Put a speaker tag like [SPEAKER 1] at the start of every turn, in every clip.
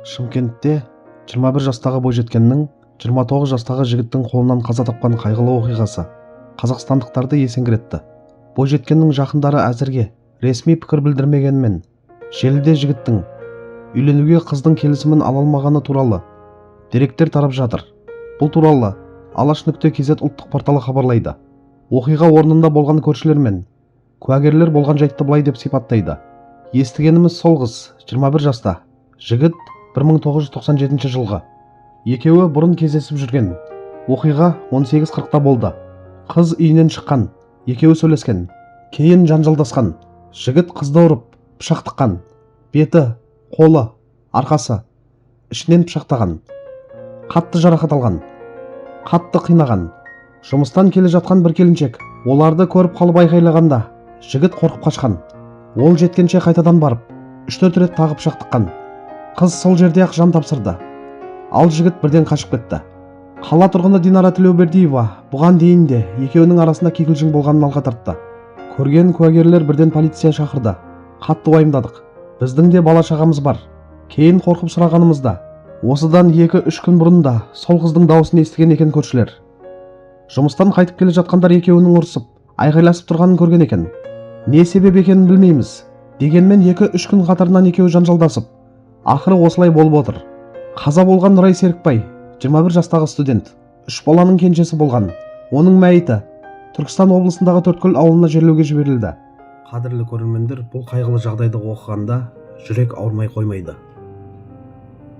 [SPEAKER 1] Шымкентте 21 жастағы бойжеткеннің 29 жастағы жігіттің қолынан қаза тапқан қайғылы оқиғасы қазақстандықтарды есеңгіретті. Бойжеткеннің жақындары әзірге ресми пікір білдірмегенмен, желіде жігіттің үйленуге қыздың келісімін ала алмағаны туралы деректер тарап жатыр. Бұл туралы Алаш.кз ұлттық порталы хабарлайды. Оқиға орнында болған көршілер мен куәгерлер болған жайтты былай деп сипаттайды. Естігеніміз сол қыз 21 жаста, жігіт 1997 жылғы. Екеуі бұрын кездесіп жүрген. Оқиға 18:40-та болды. Қыз үйінен шыққан, екеуі сөйлескен, кейін жанжалдасқан. Жігіт қызды ұрып, пышақ тыққан. Беті, қолы, арқасы, ішінен пышақтаған. Қатты жарақат алған. Қатты қинаған. Жұмыстан келе жатқан бір келіншек оларды көріп қалып айқайлағанда, жігіт қорқып қашқан. Ол жеткенше қайтадан барып, 3-4 рет тағы пышақ тыққан. Қыз сол жерде-ақ жан тапсырды. Ал жігіт бірден қашып кетті. Қала тұрғыны Динара Тілеубердиева бұған дейін де екеуінің арасында кикілжің болғанын алға тартты. Көрген куәгерлер бірден полиция шақырды. Қатты уайымдадық. Біздің де бала шағамыз бар. Кейін қорқып сұрағанымызда, осыдан 2-3 күн бұрын да сол қыздың дауысын естіген екен көршілер. Жұмыстан қайтып келе жатқандар екеуінің ұрысып, айғайласып тұрғанын көрген екен. Не себеп екенін білмейміз. Дегенмен 2-3 күн қатарынан екеуі жанжалдасып, ақыры осылай болып отыр. Қаза болған Нұрай Серікбай 21 жастағы студент, 3 баланың кенжесі болған. Оның мәйіті Түркістан облысындағы Төрткөл ауылына жерлеуге жіберілді. Қадірлі көрермендер, бұл қайғылы жағдайды оқығанда жүрек ауырмай қоймайды.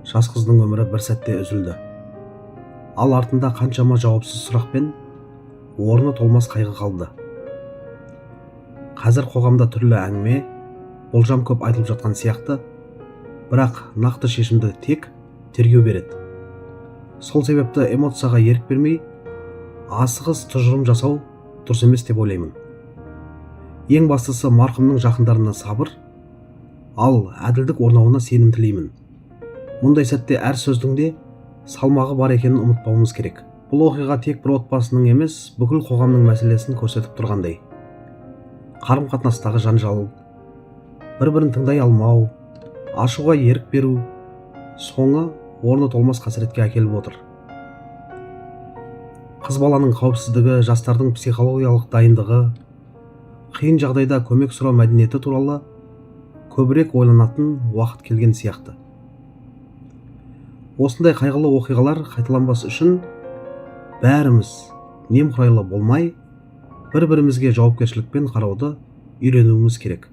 [SPEAKER 1] Жас қыздың өмірі бір сәтте үзілді. Ал артында қаншама жауапсыз сұрақ пен орны толмас қайғы қалды. Қазір қоғамда түрлі әңгіме, болжам көп айтылып жатқан сияқты, бірақ нақты шешімді тек тергеу береді. Сол себепті эмоцияға ерік бермей, асығыс тұжырым жасау дұрыс емес деп ойлаймын. Ең бастысы марқұмның жақындарына сабыр, ал әділдік орнауына сенім тілеймін. Мұндай сәтте әр сөздің де салмағы бар екенін ұмытпауымыз керек. Бұл оқиға тек бір отбасының емес, бүкіл қоғамның мәселесін көрсетіп тұрғандай. Қарым-қатынастағы жанжал, бір-бірін тыңдай алмау, ашуға ерік беру, соңы орны толмас қасіретке әкеліп отыр. Қыз баланың қауіпсіздігі, жастардың психологиялық дайындығы, қиын жағдайда көмек сұрау мәдениеті туралы көбірек ойланатын уақыт келген сияқты. Осындай қайғылы оқиғалар қайталанбас үшін бәріміз немқұрайлы болмай, бір-бірімізге жауапкершілікпен қарауды үйренуіміз керек.